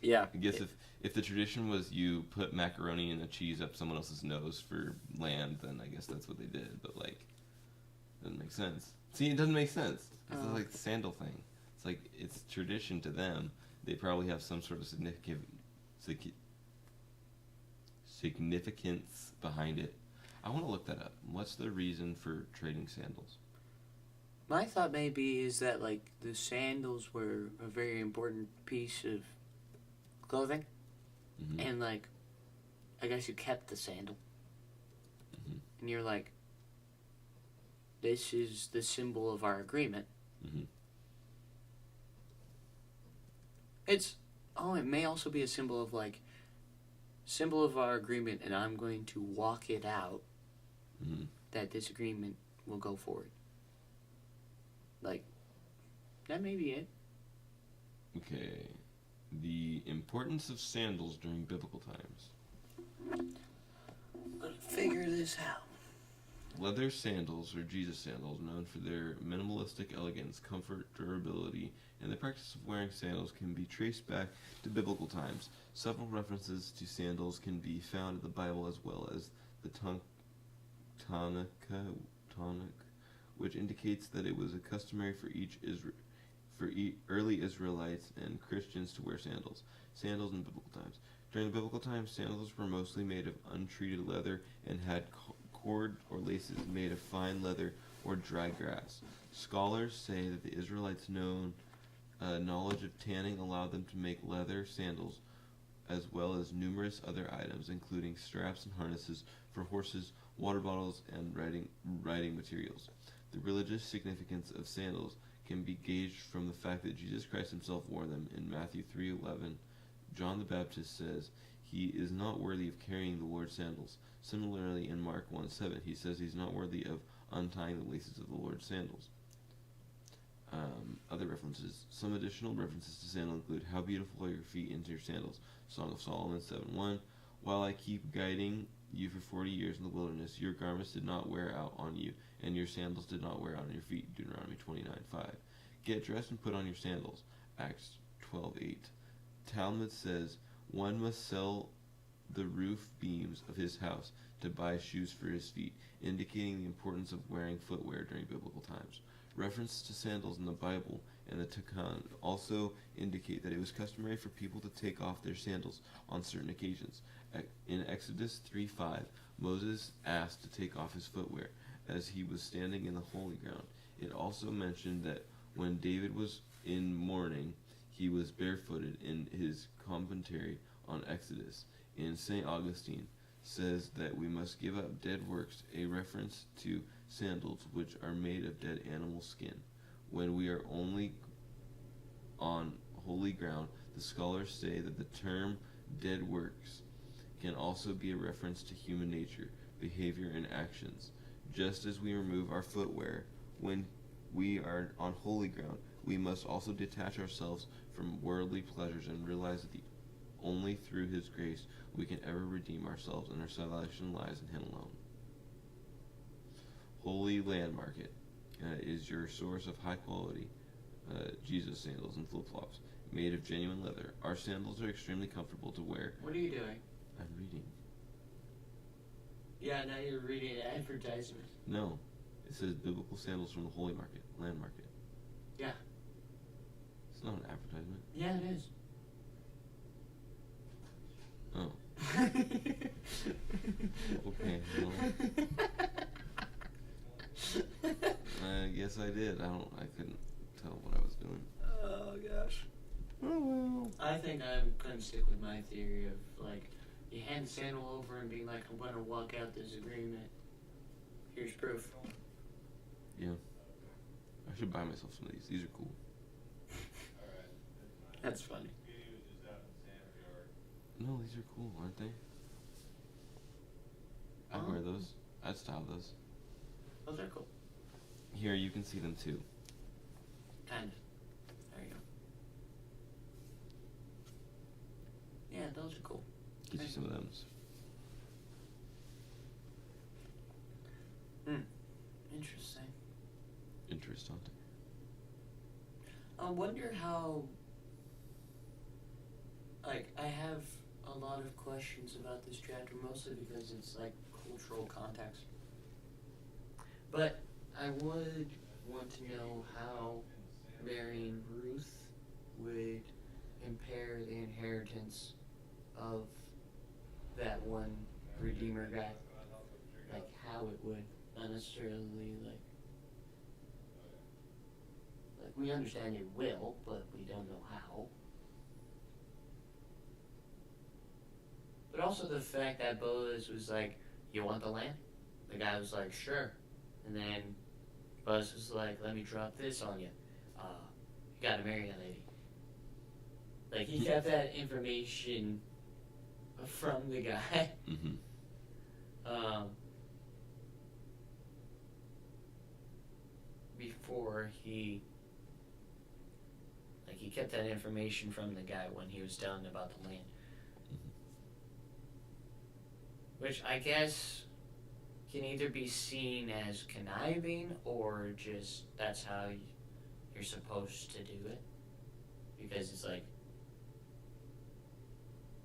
S1: Yeah.
S2: I guess if the tradition was you put macaroni and a cheese up someone else's nose for land, then I guess that's what they did. But, like, doesn't make sense. See, it doesn't make sense. It's like the sandal thing. It's like, it's tradition to them. They probably have some sort of significance behind it. I want to look that up. What's the reason for trading sandals?
S1: My thought maybe is that, like, the sandals were a very important piece of clothing.
S2: Mm-hmm.
S1: And, like, I guess you kept the sandal.
S2: Mm-hmm.
S1: And you're like, this is the symbol of our agreement.
S2: Mm-hmm.
S1: It may also be a symbol of, like, symbol of our agreement, and I'm going to walk it out
S2: Mm-hmm.
S1: that this agreement will go forward. Like, that may be it.
S2: Okay. The importance of sandals during biblical times.
S1: I'm gonna figure this out.
S2: Leather sandals, or Jesus sandals, known for their minimalistic elegance, comfort, durability, and the practice of wearing sandals can be traced back to biblical times. Several references to sandals can be found in the Bible, as well as the Tanakh, which indicates that it was a customary for early Israelites and Christians to wear sandals. Sandals in biblical times. During the biblical times, sandals were mostly made of untreated leather and had cord or laces made of fine leather or dry grass. Scholars say that the Israelites' knowledge of tanning allowed them to make leather sandals, as well as numerous other items, including straps and harnesses for horses, water bottles, and riding materials. The religious significance of sandals can be gauged from the fact that Jesus Christ himself wore them. In Matthew 3:11, John the Baptist says he is not worthy of carrying the Lord's sandals. Similarly, in Mark 1:7, he says he's not worthy of untying the laces of the Lord's sandals. Other references. Some additional references to sandal include, "How beautiful are your feet into your sandals," Song of Solomon 7:1. "While I keep guiding you for 40 years in the wilderness, your garments did not wear out on you, and your sandals did not wear out on your feet," Deuteronomy 29:5. "Get dressed and put on your sandals," Acts 12:8. Talmud says, "One must sell the roof beams of his house to buy shoes for his feet," indicating the importance of wearing footwear during biblical times. References to sandals in the Bible and the Tanakh also indicate that it was customary for people to take off their sandals on certain occasions. In Exodus 3:5, Moses asked to take off his footwear as he was standing in the holy ground. It also mentioned that when David was in mourning, he was barefooted. In his commentary on Exodus, in St. Augustine, says that we must give up dead works, a reference to sandals, which are made of dead animal skin. When we are only on holy ground, the scholars say that the term dead works can also be a reference to human nature, behavior, and actions. Just as we remove our footwear when we are on holy ground, we must also detach ourselves from worldly pleasures and realize that only through His grace we can ever redeem ourselves, and our salvation lies in Him alone. Holy Land Market is your source of high quality Jesus sandals and flip-flops made of genuine leather. Our sandals are extremely comfortable to wear.
S1: What are you doing?
S2: I'm reading.
S1: Yeah, now you're reading an advertisement.
S2: No, it says biblical sandals from the Holy Market, Land Market.
S1: Yeah.
S2: It's not an advertisement.
S1: Yeah, it is.
S2: Oh. guess I did. I couldn't tell what I was doing.
S1: Oh gosh.
S2: Oh well.
S1: I think I'm gonna stick with my theory of like you hand Samuel over and being like, I'm gonna walk out this agreement. Here's proof.
S2: Yeah. I should buy myself some of these. These are cool.
S1: That's funny.
S2: No, these are cool, aren't they? I'd wear those. I'd style those.
S1: Those are cool.
S2: Here, you can see them too.
S1: Kind of. There you go. Yeah, those are cool.
S2: Get you some of them.
S1: Interesting.
S2: Interesting.
S1: I wonder how. Like, I have a lot of questions about this chapter, mostly because it's like cultural context. But I would want to know how marrying Ruth would impair the inheritance of that one Redeemer guy. Like, how it would. Not necessarily, like, we understand it will, but we don't know how. But also the fact that Boaz was like, you want the land? The guy was like, sure. And then Boaz was like, let me drop this on you. You gotta marry that lady. Like, he kept that information from the guy. Before he kept that information from the guy when he was telling about the land. Which I guess can either be seen as conniving or just that's how you're supposed to do it. Because it's like,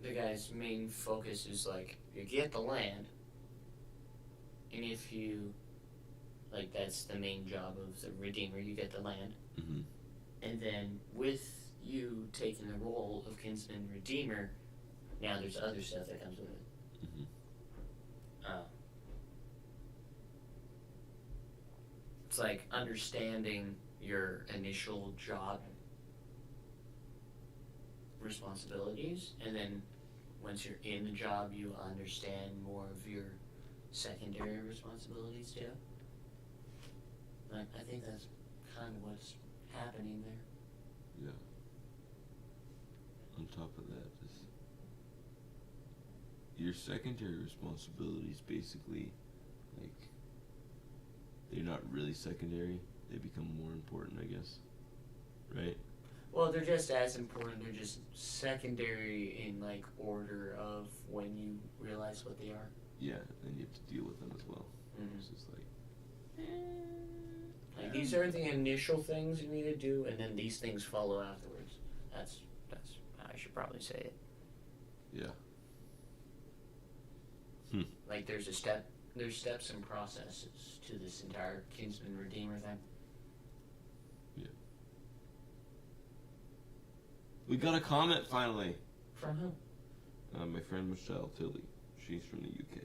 S1: the guy's main focus is like, you get the land, and if you, like, that's the main job of the Redeemer, you get the land. And then with you taking the role of kinsman Redeemer, now there's other stuff that comes with it. It's like understanding your initial job responsibilities, and then once you're in the job, you understand more of your secondary responsibilities too. I think that's kind of what's happening there.
S2: Yeah. On top of that, just your secondary responsibilities basically, like, they're not really secondary. They become more important, I guess. Right?
S1: Well, they're just as important. They're just secondary in, like, order of when you realize what they are.
S2: Yeah, and you have to deal with them as well. It's just
S1: like, these are the initial things you need to do, and then these things follow afterwards. That's how I should probably say it.
S2: Yeah.
S1: Like, there's steps and processes to this entire kinsman Redeemer thing.
S2: Yeah. We got a comment finally.
S1: From who?
S2: My friend Michelle Tilly. She's from the UK.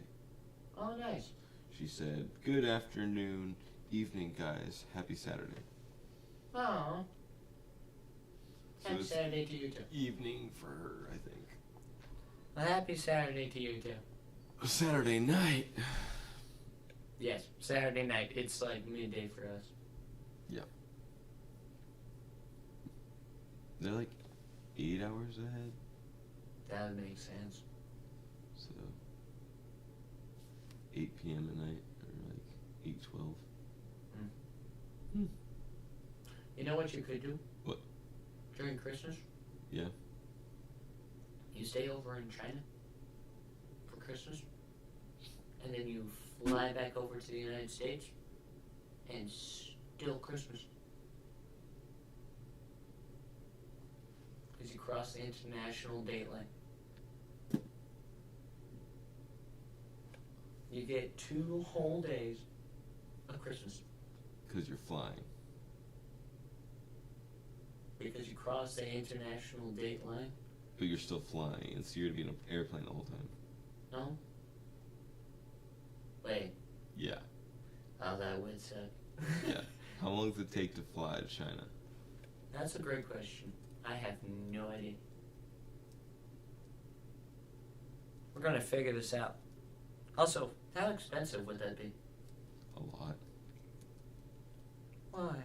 S1: Oh, nice.
S2: She said, "Good afternoon, evening, guys. Happy Saturday."
S1: Oh.
S2: So
S1: Happy
S2: it's
S1: Saturday to you too.
S2: evening for her, I think.
S1: A happy Saturday to you too.
S2: Saturday night.
S1: Yes, Saturday night. It's like midday for us.
S2: Yeah. They're like 8 hours ahead.
S1: That would make sense.
S2: So 8 p.m. at night, or like 8:12.
S1: You know what you could do?
S2: What?
S1: During Christmas?
S2: Yeah.
S1: You stay over in China for Christmas, and then you fly back over to the United States, and still Christmas. Because you cross the international date line. You get 2 whole days of Christmas.
S2: Because you're flying.
S1: Because you cross the international date line.
S2: But you're still flying, and so you're going to be in an airplane the whole time.
S1: No? Wait.
S2: Yeah.
S1: Oh, that would suck.
S2: Yeah. How long does it take to fly to China?
S1: That's a great question. I have no idea. We're gonna figure this out. Also, how expensive would that be?
S2: A lot.
S1: Why?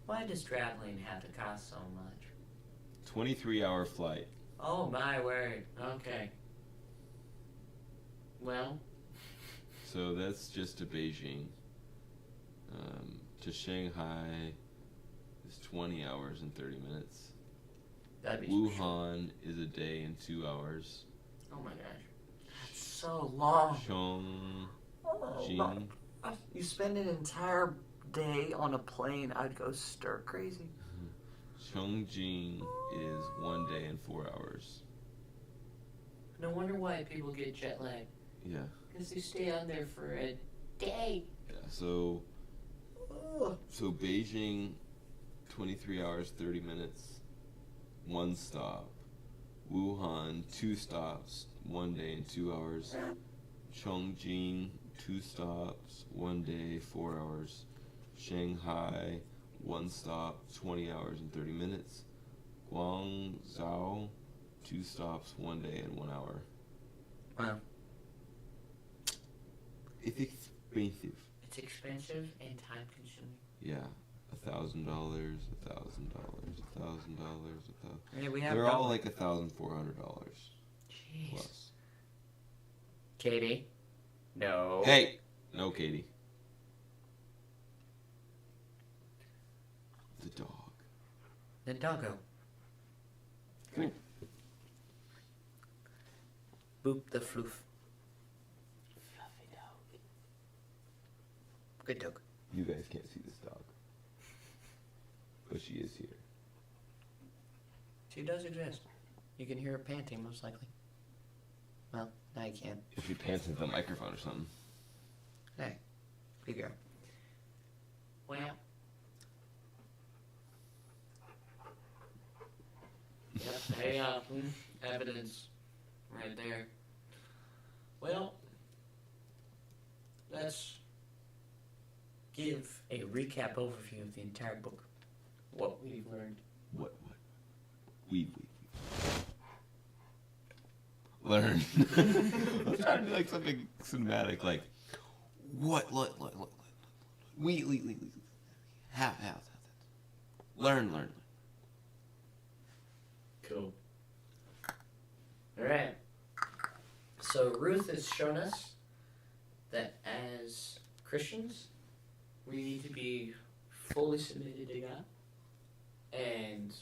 S1: Why does traveling have to cost so much?
S2: 23-hour flight.
S1: Oh my word. Okay. Well,
S2: So that's just to Beijing. To Shanghai is 20 hours and 30 minutes.
S1: that'd be
S2: Wuhan is a day and 2 hours.
S1: Oh my gosh. That's so long.
S2: Chongqing.
S1: You spend an entire day on a plane, I'd go stir crazy.
S2: Chongqing is 1 day and 4 hours.
S1: No wonder why people get jet lag.
S2: Yeah.
S1: Because they stay out there for a day.
S2: Yeah. So Beijing, 23 hours, 30 minutes, 1 stop. Wuhan, 2 stops, 1 day and 2 hours. Chongqing, 2 stops, 1 day, 4 hours. Shanghai, 1 stop, 20 hours and 30 minutes. Guangzhou, 2 stops, 1 day and 1 hour.
S1: Wow.
S2: It's expensive.
S1: It's expensive and time consuming.
S2: Yeah, $1,000, $1,000, $1,000,
S1: Yeah, we have
S2: They're all like $1,400
S1: Jeez.
S2: plus.
S1: Katie? No.
S2: Hey, no, Katie. The dog.
S1: The doggo.
S2: Good.
S1: Boop the floof. Fluffy dog. Good dog.
S2: You guys can't see this dog, but she is here.
S1: She does exist. You can hear her panting, most likely. Well, now you can.
S2: If she pants into the microphone or something.
S1: Hey, good girl. Well. Yep, hey, evidence right there. Well, let's give a recap overview of the entire book. What we've learned.
S2: What? We. Learn. I'm trying to do like something cinematic, like what? We. How? Learn.
S1: Cool. Alright. So Ruth has shown us that as Christians, we need to be fully submitted to God and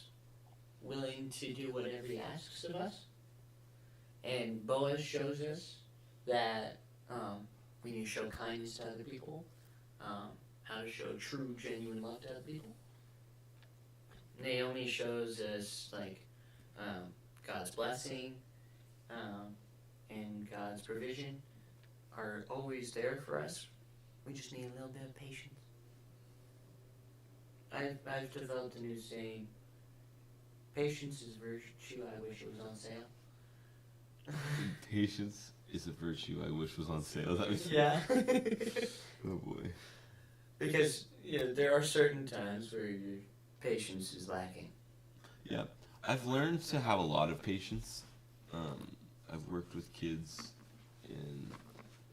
S1: willing to do whatever He asks of us. And Boaz shows us that we need to show kindness to other people, how to show true, genuine love to other people. Naomi shows us God's blessing and God's provision are always there for us. We just need a little bit of patience. I've developed a new saying. Patience is virtue. I wish it was on sale.
S2: Patience is a virtue I wish was on sale. That was
S1: Yeah.
S2: Oh boy.
S1: Because there are certain times where your patience is lacking.
S2: Yeah, I've learned to have a lot of patience. I've worked with kids in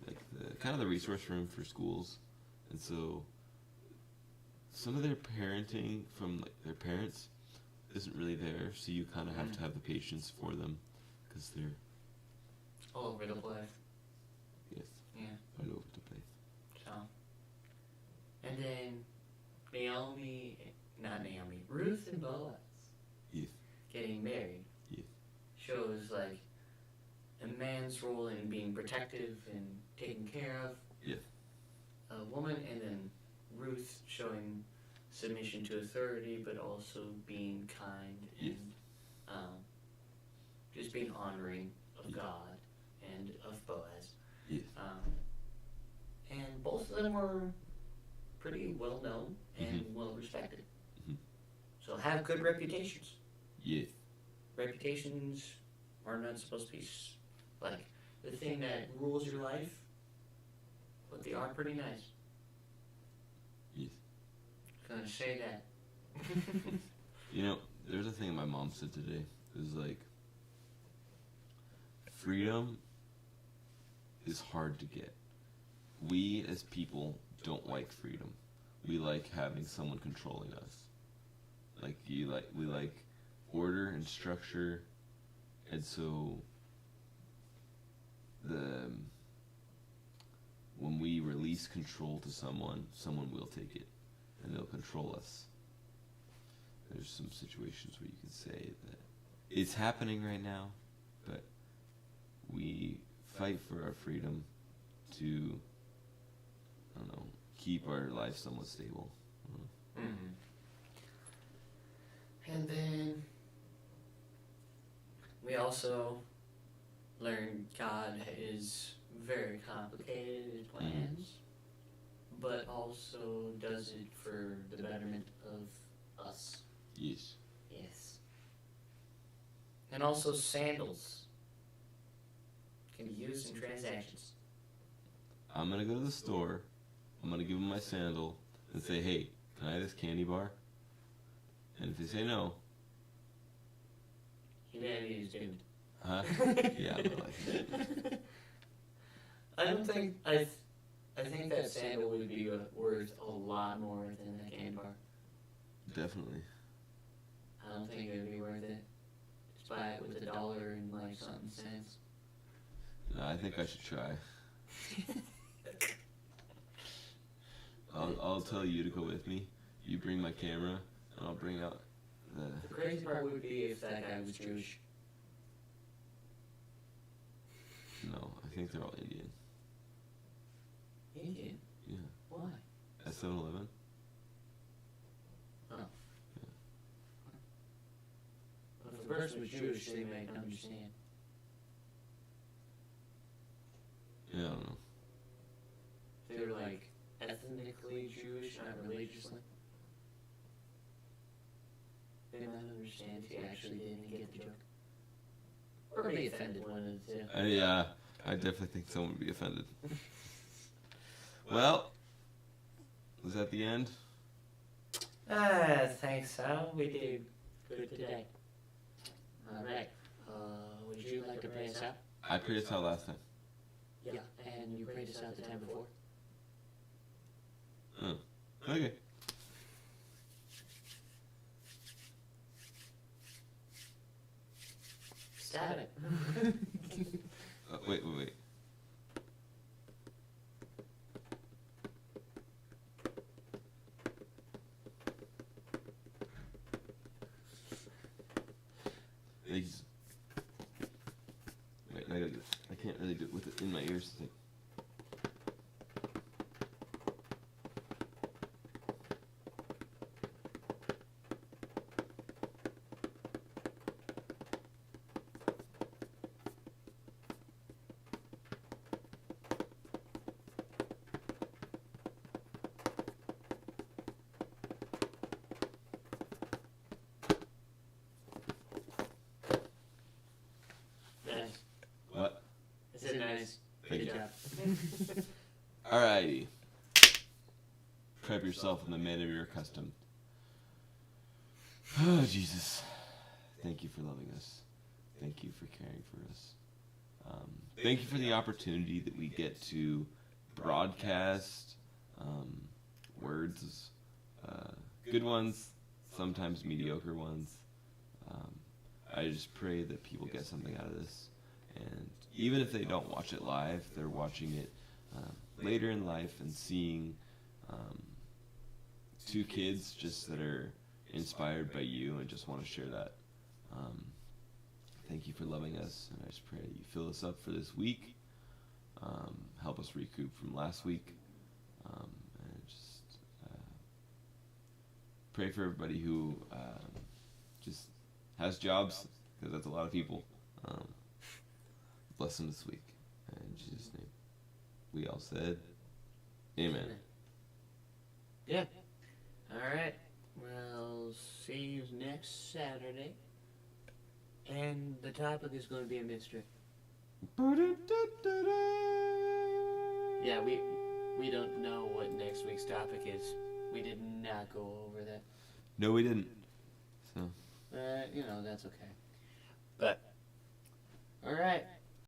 S2: like the resource room for schools, and so some of their parenting from their parents isn't really there. So you kind of have to have the patience for them because they're
S1: All over the place.
S2: yes,
S1: Yeah.
S2: all over the place.
S1: So, and then Ruth and Boaz
S2: Yes.
S1: getting married
S2: Yes.
S1: shows a man's role in being protective and taking care of
S2: Yes.
S1: a woman, and then Ruth showing submission to authority, but also being kind
S2: Yes.
S1: and just being honoring of God and of Boaz.
S2: Yes.
S1: And both of them were pretty well known and well respected.
S2: Mhm.
S1: So have good reputations.
S2: Yes.
S1: Reputations are not supposed to be the thing that rules your life. But they are pretty nice.
S2: Yes.
S1: Gonna say that.
S2: You know, there's a thing my mom said today. It was like, freedom is hard to get. We as people don't like freedom. We like having someone controlling us. We like order and structure, and so when we release control to someone will take it, and they'll control us. There's some situations where you can say that it's happening right now, but we fight for our freedom to, I don't know, keep our life somewhat stable.
S1: Mm-hmm. And then we also learned God is very complicated in his plans, but also does it for the betterment of us.
S2: Yes.
S1: Yes. And also sandals can be used in transactions.
S2: I'm gonna go to the store, I'm gonna give them my sandal, and say, hey, can I have this candy bar? And if they say no...
S1: Humanity is doomed.
S2: Huh? Yeah, no,
S1: I don't think... I think that sandal would be worth a lot more than that candy bar.
S2: definitely.
S1: I don't think it would be worth it. Just buy it with $1 and like something cents.
S2: No, I think I should try. I'll tell you to go with me. You bring my camera, and I'll bring out
S1: The crazy part would be if that guy was Jewish.
S2: No, I think they're all Indian.
S1: Indian?
S2: Yeah.
S1: Why?
S2: At 7-Eleven?
S1: Oh. Well, if the person was Jewish, they might understand.
S2: Yeah, I don't know.
S1: They were like ethnically Jewish, not religiously. They might understand if you actually didn't get the joke. Or be offended, one of the two.
S2: Yeah, I definitely think someone would be offended. Well, was that the end?
S1: I think so. We did good today. Alright. Would you like to pray us out?
S2: I prayed us out last time.
S1: Yeah, and you prayed us out the time before.
S2: Oh, okay.
S1: Stop it.
S2: Wait. Thanks. Wait, I gotta do it. I can't really do it with it in my ears.
S1: Nice.
S2: What?
S1: I said nice.
S2: Thank
S1: Good
S2: you.
S1: job.
S2: Alrighty. Prep yourself in the manner you're accustomed. Oh, Jesus. Thank you for loving us. Thank you for caring for us. Thank you for the opportunity that we get to broadcast words, good ones, sometimes mediocre ones. I just pray that people get something out of this. And even if they don't watch it live, they're watching it later in life and seeing two kids just that are inspired by you and just want to share that. Thank you for loving us, and I just pray that you fill us up for this week, help us recoup from last week, and just pray for everybody who just has jobs, because that's a lot of people. Bless them this week. In Jesus' name. We all said, Amen.
S1: Yeah. Alright. Well, see you next Saturday. And the topic is going to be a mystery. Yeah, We don't know what next week's topic is. We did not go over that.
S2: No, we didn't. So.
S1: That's okay. But, alright.